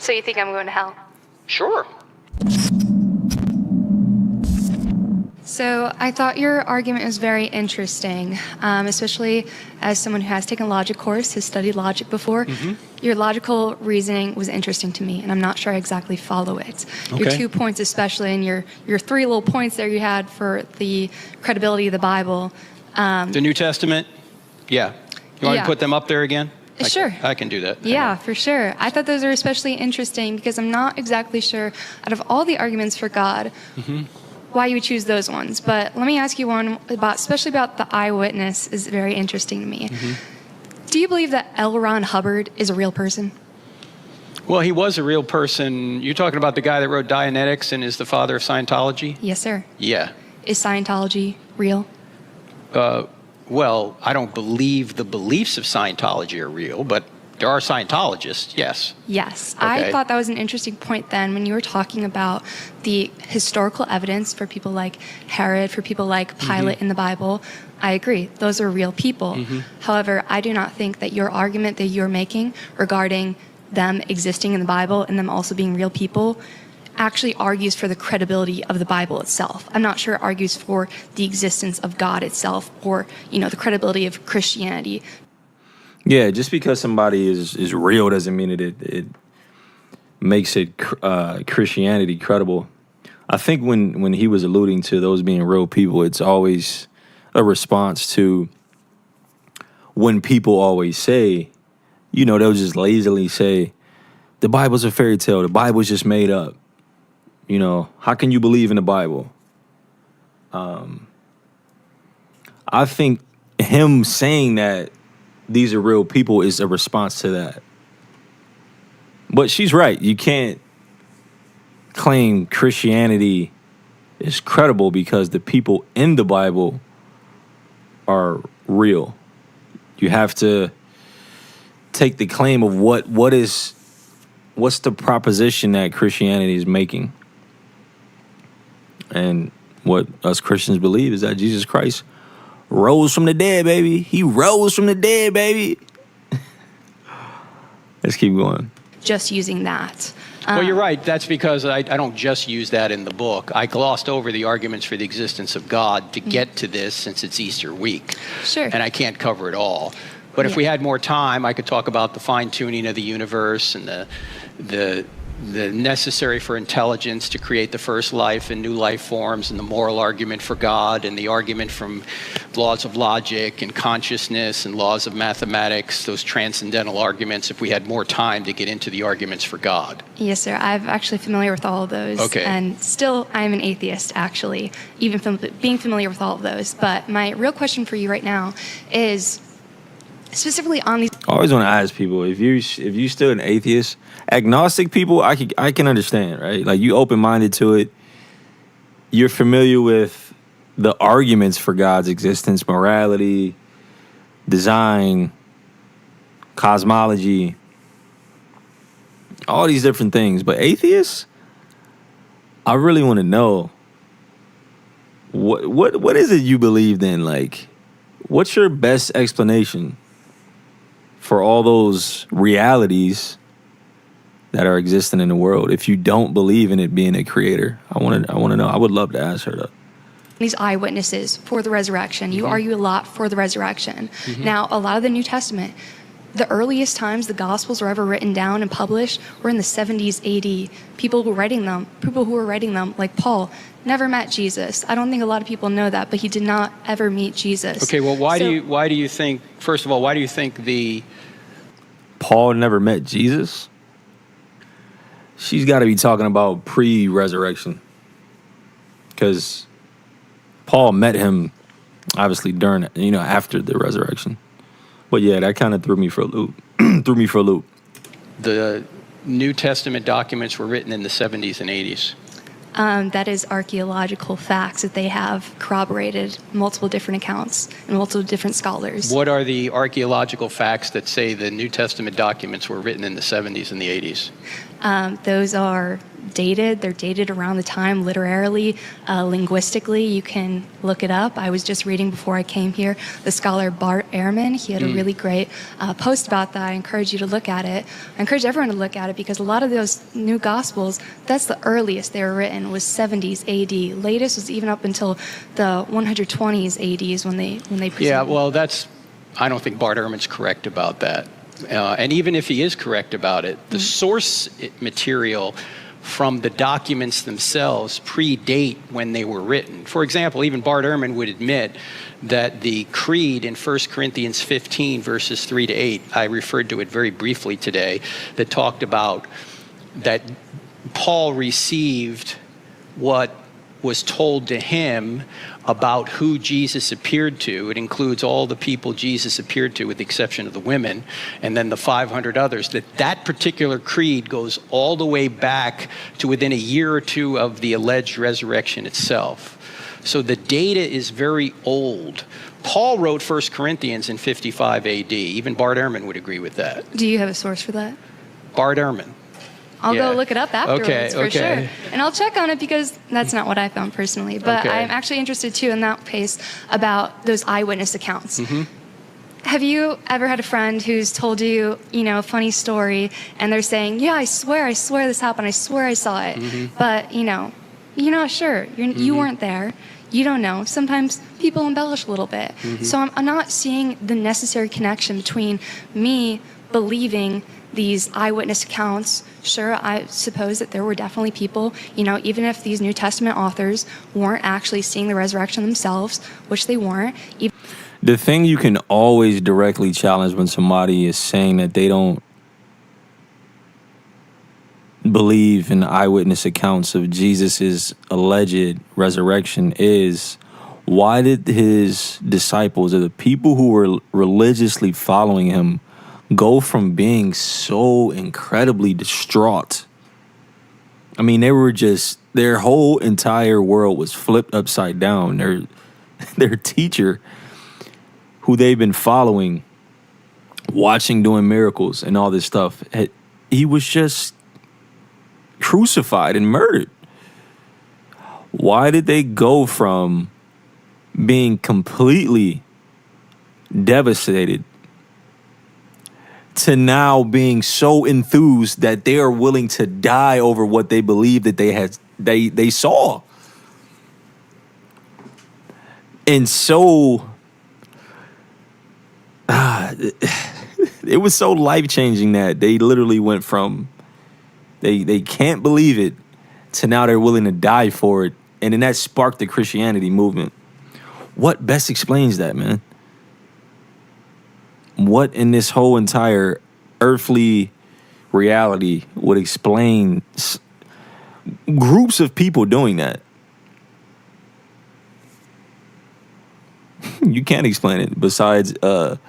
So you think I'm going to hell? Sure. So I thought your argument was very interesting, especially as someone who has taken a logic course, has studied logic before. Your logical reasoning was interesting to me, and I'm not sure I exactly follow it. Your 2 points especially, and your 3 little points there you had for the credibility of the Bible. The New Testament? Yeah. You want me to put them up there again? Sure. I can do that. Yeah, for sure. I thought those are especially interesting because I'm not exactly sure, out of all the arguments for God, why you would choose those ones. But let me ask you one about, especially about the eyewitness, is very interesting to me. Do you believe that L. Ron Hubbard is a real person? Well, he was a real person. You're talking about the guy that wrote Dianetics and is the father of Scientology? Yes, sir. Yeah. Is Scientology real? Well, I don't believe the beliefs of Scientology are real, but there are Scientologists, yes. Yes. Okay. I thought that was an interesting point then when you were talking about the historical evidence for people like Herod, for people like Pilate in the Bible. I agree. Those are real people. However, I do not think that your argument that you're making regarding them existing in the Bible and them also being real people actually argues for the credibility of the Bible itself. I'm not sure it argues for the existence of God itself or, the credibility of Christianity. Yeah, just because somebody is real doesn't mean it makes it Christianity credible. I think when he was alluding to those being real people, it's always a response to when people always say, they'll just lazily say, the Bible's a fairy tale, the Bible's just made up. How can you believe in the Bible? I think him saying that these are real people is a response to that. But she's right. You can't claim Christianity is credible because the people in the Bible are real. You have to take the claim of what's the proposition that Christianity is making. And what us Christians believe is that Jesus Christ rose from the dead, baby. He rose from the dead, baby. Let's keep going. Just using that. Well, you're right. That's because I don't just use that in the book. I glossed over the arguments for the existence of God to get to this since it's Easter week. Sure. And I can't cover it all. But if we had more time, I could talk about the fine-tuning of the universe and the necessary for intelligence to create the first life and new life forms, and the moral argument for God, and the argument from laws of logic and consciousness and laws of mathematics, those transcendental arguments, if we had more time to get into the arguments for God. Yes, sir. I'm actually familiar with all of those. Okay. And still, I'm an atheist, actually, even being familiar with all of those. But my real question for you right now is specifically on these. I always want to ask people, if you still an atheist, agnostic people, I can understand, right? Like, you open-minded to it. You're familiar with the arguments for God's existence, morality, design, cosmology, all these different things. But atheists, I really want to know, what is it you believe in? Like, what's your best explanation for all those realities that are existing in the world if you don't believe in it being a creator? I want to know. I would love to ask her that. These eyewitnesses for the resurrection. You argue a lot for the resurrection. Now, a lot of the New Testament, the earliest times the Gospels were ever written down and published were in the 70s AD. People who were writing them, like Paul, never met Jesus. I don't think a lot of people know that, but he did not ever meet Jesus. Okay, well, why do you think, first of all, why do you think Paul never met Jesus? She's got to be talking about pre-resurrection, because Paul met him obviously during, after the resurrection. But yeah, that kind of threw me for a loop. The New Testament documents were written in the 70s and 80s? That is archaeological facts that they have corroborated, multiple different accounts and multiple different scholars. What are the archaeological facts that say the New Testament documents were written in the 70s and the 80s? Those are dated. They're dated around the time, literarily, linguistically. You can look it up. I was just reading before I came here, the scholar Bart Ehrman. He had a really great post about that. I encourage you to look at it. I encourage everyone to look at it because a lot of those new gospels, that's the earliest they were written, was 70s AD. Latest was even up until the 120s ADs when they presented. Yeah, well, I don't think Bart Ehrman's correct about that. And even if he is correct about it, the source material from the documents themselves predate when they were written. For example, even Bart Ehrman would admit that the creed in 1 Corinthians 15, verses 3 to 8, I referred to it very briefly today, that talked about that Paul received what was told to him about who Jesus appeared to. It includes all the people Jesus appeared to with the exception of the women, and then the 500 others. That particular creed goes all the way back to within a year or two of the alleged resurrection itself. So the data is very old. Paul wrote 1 Corinthians in 55 AD. Even Bart Ehrman would agree with that. Do you have a source for that? Bart Ehrman. I'll go look it up afterwards for sure. And I'll check on it because that's not what I found personally. But I'm actually interested too in that case about those eyewitness accounts. Have you ever had a friend who's told you, a funny story and they're saying, yeah, I swear this happened. I swear I saw it. But, you're not sure. You weren't there. You don't know. Sometimes people embellish a little bit. So I'm not seeing the necessary connection between me believing these eyewitness accounts. Sure, I suppose that there were definitely people, even if these New Testament authors weren't actually seeing the resurrection themselves, which they weren't. The thing you can always directly challenge when somebody is saying that they don't believe in eyewitness accounts of Jesus's alleged resurrection is, why did his disciples, or the people who were religiously following him, go from being so incredibly distraught? I mean, their whole entire world was flipped upside down. Their teacher, who they've been following, watching doing miracles and all this stuff, he was just crucified and murdered. Why did they go from being completely devastated to now being so enthused that they are willing to die over what they believe that they saw? And so it was so life-changing that they literally went from they can't believe it to now they're willing to die for it. And then that sparked the Christianity movement. What best explains that, man? What in this whole entire earthly reality would explain groups of people doing that? You can't explain it besides a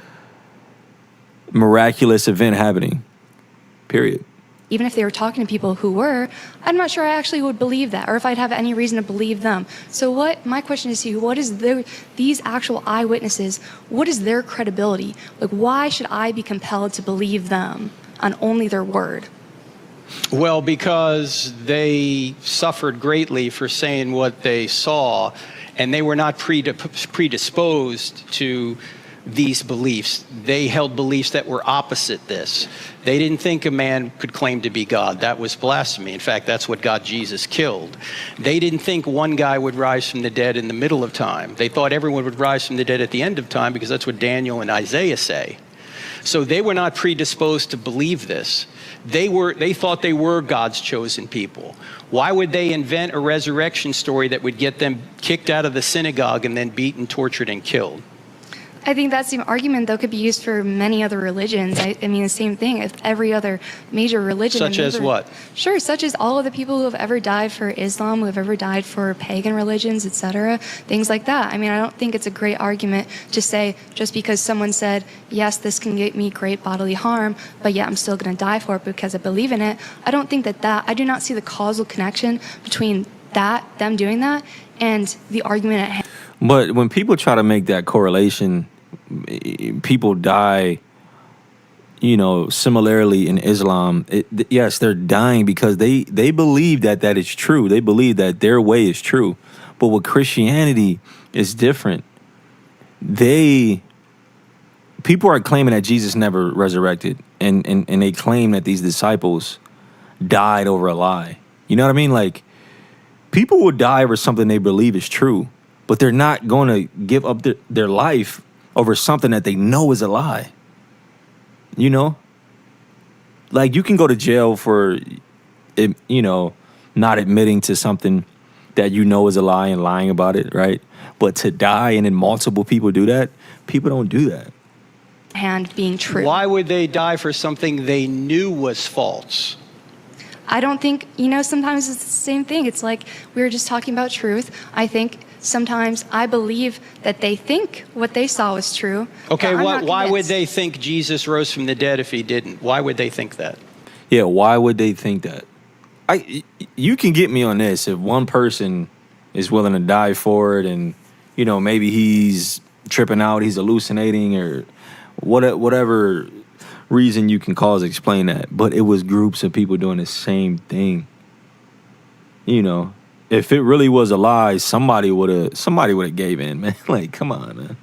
miraculous event happening. Period. Even if they were talking to people who were, I'm not sure I actually would believe that, or if I'd have any reason to believe them. So my question is to you, what is these actual eyewitnesses, what is their credibility? Like, why should I be compelled to believe them on only their word? Well, because they suffered greatly for saying what they saw, and they were not predisposed to these beliefs. They held beliefs that were opposite this. They didn't think a man could claim to be God. That was blasphemy. In fact, that's what got Jesus killed. They didn't think one guy would rise from the dead in the middle of time. They thought everyone would rise from the dead at the end of time because that's what Daniel and Isaiah say. So they were not predisposed to believe this. They thought they were God's chosen people. Why would they invent a resurrection story that would get them kicked out of the synagogue and then beaten, tortured, and killed? I think that same argument, though, could be used for many other religions. I mean, the same thing. If every other major religion... Such as what? Sure, such as all of the people who have ever died for Islam, who have ever died for pagan religions, etc., things like that. I mean, I don't think it's a great argument to say, just because someone said, yes, this can get me great bodily harm, but yeah, I'm still going to die for it because I believe in it. I don't think I do not see the causal connection between them doing that, and the argument at hand. But when people try to make that correlation, people die, similarly in Islam, yes, they're dying because they believe that is true. They believe that their way is true. But with Christianity, it's different. People are claiming that Jesus never resurrected, and they claim that these disciples died over a lie. You know what I mean? Like, people will die over something they believe is true, but they're not going to give up their life over something that they know is a lie. You know? Like, you can go to jail for, not admitting to something that you know is a lie and lying about it, right? But to die and then multiple people do that, people don't do that. And being true. Why would they die for something they knew was false? I don't think, sometimes it's the same thing. It's like we were just talking about truth. I think sometimes I believe that they think what they saw was true. Okay, why would they think Jesus rose from the dead if he didn't? Why would they think that? Yeah, why would they think that? You can get me on this. If one person is willing to die for it and, maybe he's tripping out, he's hallucinating, or whatever reason you can cause, explain that. But it was groups of people doing the same thing. If it really was a lie, somebody would have gave in, man. Like, come on, man.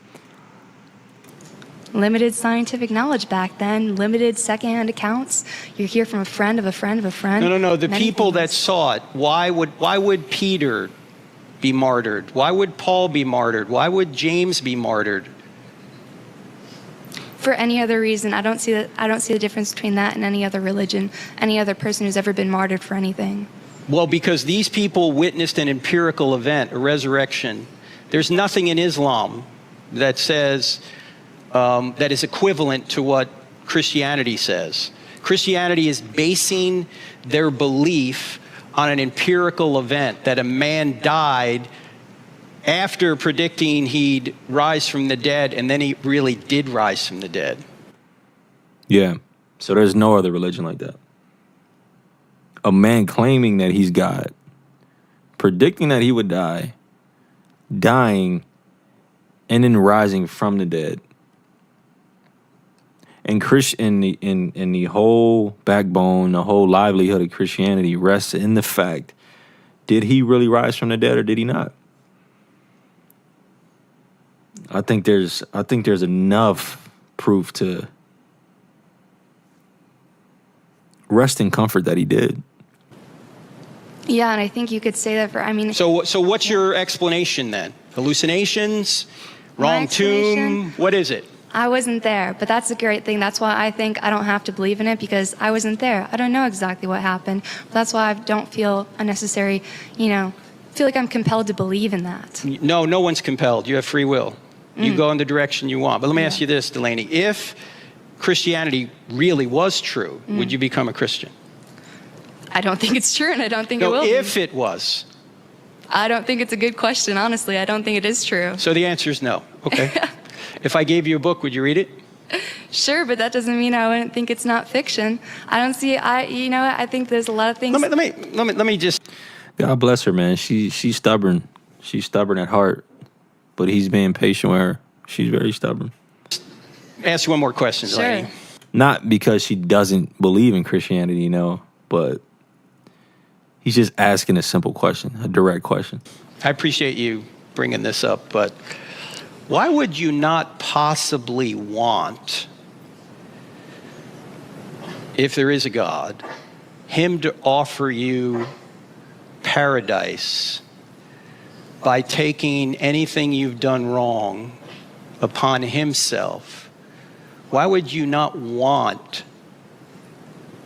Limited scientific knowledge back then, limited secondhand accounts. You hear from a friend of a friend of a friend. No. The people that saw it, why would Peter be martyred? Why would Paul be martyred? Why would James be martyred? For any other reason, I don't see the difference between that and any other religion, any other person who's ever been martyred for anything. Well, because these people witnessed an empirical event, a resurrection. There's nothing in Islam that says that is equivalent to what Christianity says. Christianity is basing their belief on an empirical event, that a man died after predicting he'd rise from the dead, and then he really did rise from the dead. Yeah. So there's no other religion like that. A man claiming that he's God, predicting that he would die, dying, and then rising from the dead. And in the whole backbone, the whole livelihood of Christianity rests in the fact, did he really rise from the dead or did he not? I think there's enough proof to rest in comfort that he did. Yeah, and I think you could say that for, So what's your explanation then? Hallucinations? Wrong tomb? What is it? I wasn't there, but that's a great thing. That's why I think I don't have to believe in it, because I wasn't there. I don't know exactly what happened. But that's why I don't feel unnecessary, feel like I'm compelled to believe in that. No one's compelled. You have free will. You go in the direction you want. But let me ask you this, Delaney. If Christianity really was true, would you become a Christian? I don't think it's true, and I don't think it will if it was. I don't think it's a good question, honestly. I don't think it is true. So the answer is no. Okay. If I gave you a book, would you read it? Sure, but that doesn't mean I wouldn't think it's not fiction. I think there's a lot of things. Let me just. God bless her, man. She's stubborn. She's stubborn at heart, but he's being patient with her. She's very stubborn. Ask you one more question, Delaney. Sure. Not because she doesn't believe in Christianity, but he's just asking a simple question, a direct question. I appreciate you bringing this up, but why would you not possibly want, if there is a God, him to offer you paradise by taking anything you've done wrong upon himself? Why would you not want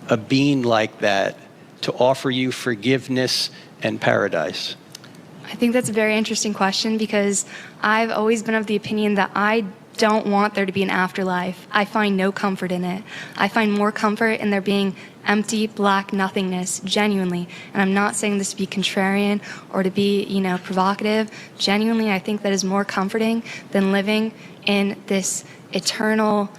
a being like that to offer you forgiveness and paradise? I think that's a very interesting question, because I've always been of the opinion that I don't want there to be an afterlife. I find no comfort in it. I find more comfort in there being empty, black nothingness, genuinely. And I'm not saying this to be contrarian or to be, provocative. Genuinely, I think that is more comforting than living in this eternal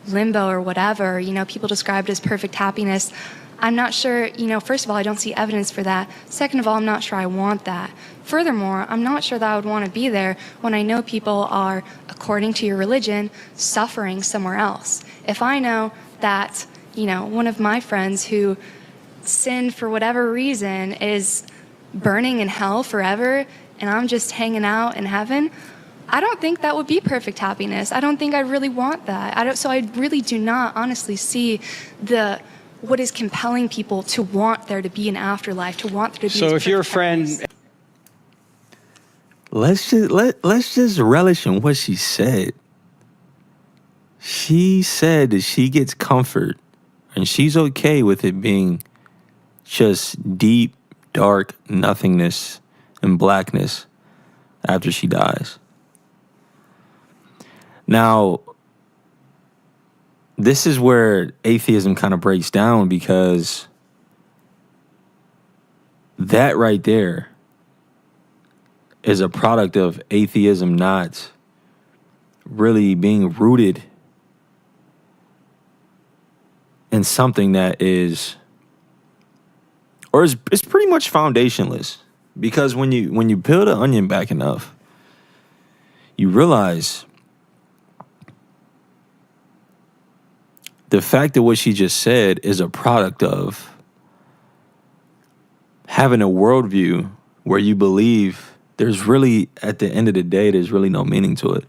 limbo or whatever. People describe it as perfect happiness. I'm not sure, first of all, I don't see evidence for that. Second of all, I'm not sure I want that. Furthermore, I'm not sure that I would want to be there when I know people are, according to your religion, suffering somewhere else. If I know that, one of my friends who sinned for whatever reason is burning in hell forever and I'm just hanging out in heaven, I don't think that would be perfect happiness. I don't think I really want that. So I really do not honestly see what is compelling people to want there to be an afterlife, to want there to be. So if your friend, let's just relish in what she said. She said that she gets comfort and she's okay with it being just deep, dark nothingness and blackness after she dies. Now, this is where atheism kind of breaks down, because that right there is a product of atheism not really being rooted in something that is, or is pretty much foundationless. Because when you peel the onion back enough, you realize the fact that what she just said is a product of having a worldview where you believe there's really, at the end of the day, there's really no meaning to it.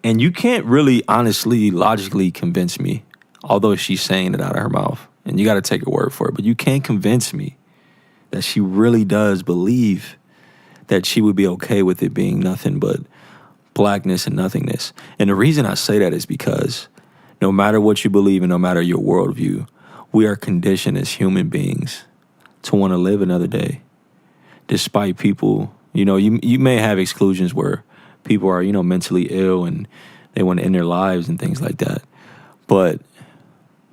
And you can't really honestly, logically convince me, although she's saying it out of her mouth, and you got to take her word for it, but you can't convince me that she really does believe that she would be okay with it being nothing but blackness and nothingness. And the reason I say that is because no matter what you believe and no matter your worldview, we are conditioned as human beings to want to live another day. Despite people, you may have exclusions where people are, mentally ill and they want to end their lives and things like that. But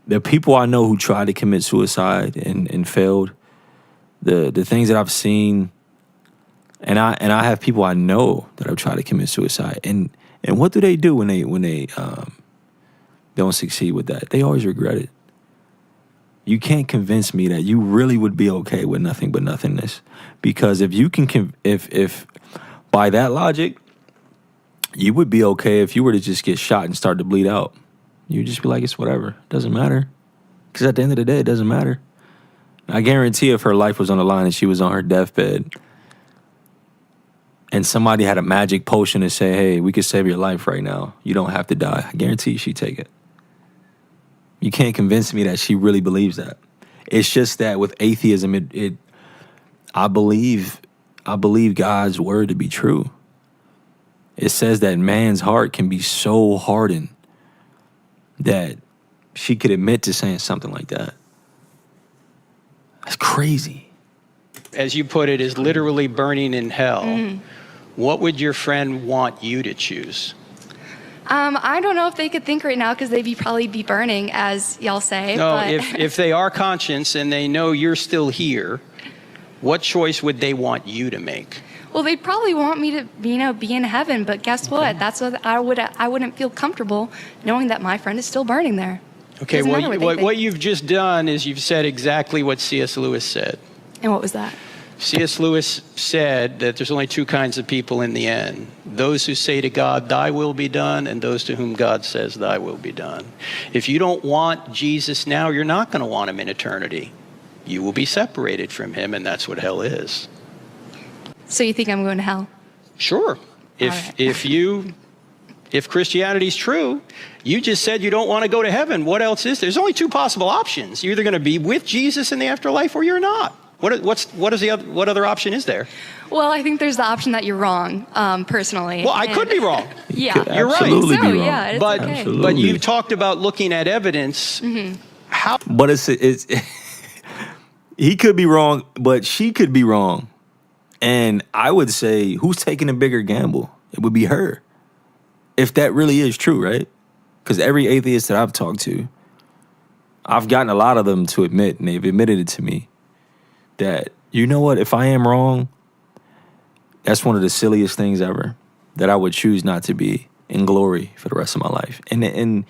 the people I know who tried to commit suicide and failed, the things that I've seen, and I have people I know that have tried to commit suicide, and what do they do when they don't succeed with that? They always regret it. You can't convince me that you really would be okay with nothing but nothingness, because if you can, if by that logic, you would be okay if you were to just get shot and start to bleed out. You'd just be like, it's whatever, it doesn't matter, because at the end of the day, it doesn't matter. I guarantee if her life was on the line and she was on her deathbed and somebody had a magic potion to say, hey, we could save your life right now, you don't have to die, I guarantee she'd take it. You can't convince me that she really believes that. It's just that with atheism, I believe God's word to be true. It says that man's heart can be so hardened that she could admit to saying something like that. That's crazy. as you put it, is literally burning in hell, what would your friend want you to choose? I don't know if they could think right now because they'd probably be burning, as y'all say. No, but if they are conscious and they know you're still here, what choice would they want you to make? Well, they'd probably want me to, be in heaven. But guess what? That's what I wouldn't feel comfortable knowing that my friend is still burning there. Okay, what you've just done is you've said exactly what C.S. Lewis said. And what was that? C.S. Lewis said that there's only two kinds of people in the end. Those who say to God, thy will be done, and those to whom God says, thy will be done. If you don't want Jesus now, you're not going to want him in eternity. You will be separated from him, and that's what hell is. So you think I'm going to hell? Sure. If Christianity's true, you just said you don't want to go to heaven. What else is there? There's only two possible options. You're either going to be with Jesus in the afterlife or you're not. What other option is there? Well, I think there's the option that you're wrong, personally. Well, I could be wrong. Yeah, you're right. Absolutely be wrong. Yeah, it's okay. But you've talked about looking at evidence. How? But it's he could be wrong, but she could be wrong. And I would say, who's taking a bigger gamble? It would be her. If that really is true, right? Because every atheist that I've talked to, I've gotten a lot of them to admit, and they've admitted it to me, that, you know what, if I am wrong, that's one of the silliest things ever, that I would choose not to be in glory for the rest of my life. And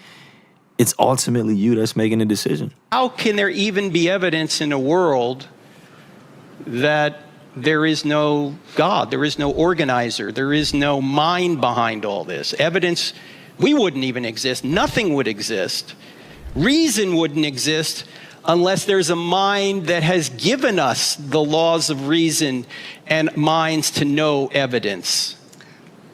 it's ultimately you that's making the decision. How can there even be evidence in a world that there is no God, there is no organizer, there is no mind behind all this? Evidence We wouldn't even exist. Nothing would exist. Reason wouldn't exist unless there's a mind that has given us the laws of reason and minds to know evidence.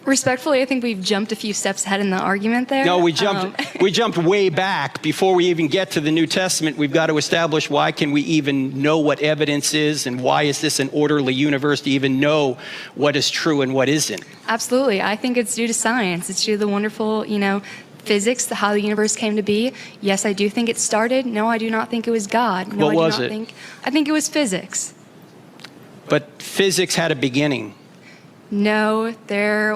Respectfully, I think we've jumped a few steps ahead in the argument there. No, we jumped way back. Before we even get to the New Testament, we've got to establish why can we even know what evidence is, and why is this an orderly universe to even know what is true and what isn't. Absolutely. I think it's due to science. It's due to the wonderful, physics, how the universe came to be. Yes, I do think it started. No, I do not think it was God. No, What was it? I think it was physics. But physics had a beginning. No, there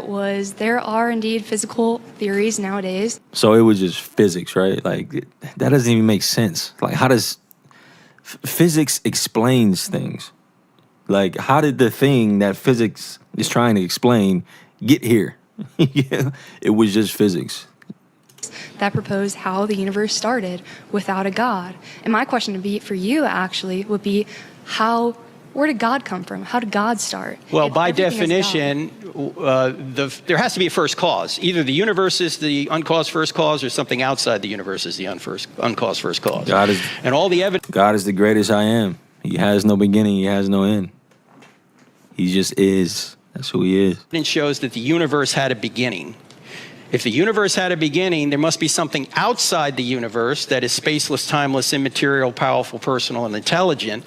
are indeed physical theories nowadays. So it was just physics, right? Like, that doesn't even make sense. Like, how does physics explains things? Like, how did the thing that physics is trying to explain get here? Yeah, it was just physics. That propose how the universe started without a God. And my question for you actually would be, where did God come from? How did God start? Well, by definition, there has to be a first cause. Either the universe is the uncaused first cause, or something outside the universe is the uncaused first cause. And all the evidence. God is the greatest I am. He has no beginning. He has no end. He just is. That's who he is. It shows that the universe had a beginning. If the universe had a beginning, there must be something outside the universe that is spaceless, timeless, immaterial, powerful, personal, and intelligent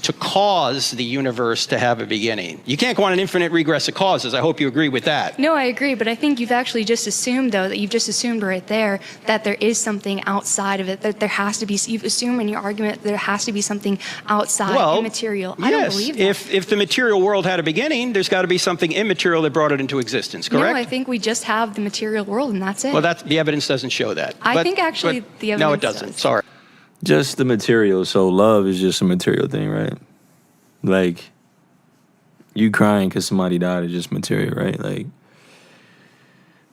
to cause the universe to have a beginning. You can't go on an infinite regress of causes. I hope you agree with that. No, I agree, but I think you've actually just assumed, though, that you've just assumed right there that there is something outside of it, that there has to be, you've assumed in your argument that there has to be something outside, immaterial. Yes, I don't believe that. If the material world had a beginning, there's got to be something immaterial that brought it into existence, correct? No, I think we just have the material world, and that's it. Well, the evidence doesn't show that. I think actually the evidence No, it doesn't. does. Sorry. Just the material. So love is just a material thing, right? Like, you crying because somebody died is just material, right? Like,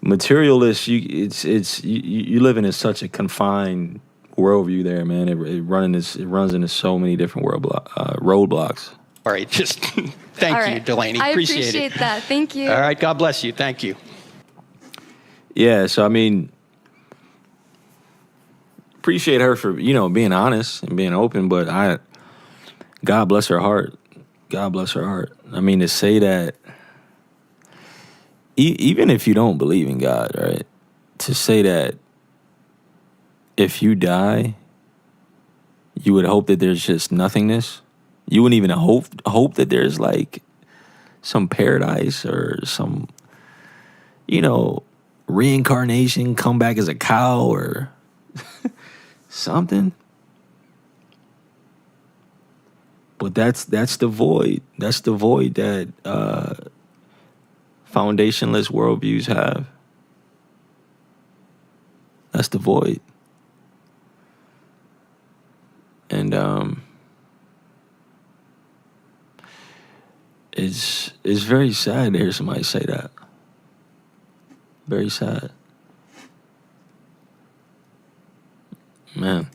materialist, you live in such a confined worldview there, man. It runs into so many different roadblocks. All right, just thank you, Delaney. I appreciate appreciate that. Thank you. All right, God bless you. Thank you. Yeah, so I mean, appreciate her for, being honest and being open, but God bless her heart. God bless her heart. I mean, to say that, even if you don't believe in God, right? To say that if you die, you would hope that there's just nothingness. You wouldn't even hope that there's like some paradise or some, reincarnation, come back as a cow or something. But that's the void. That's the void that foundationless worldviews have. That's the void. And it's very sad to hear somebody say that. Very sad. Man.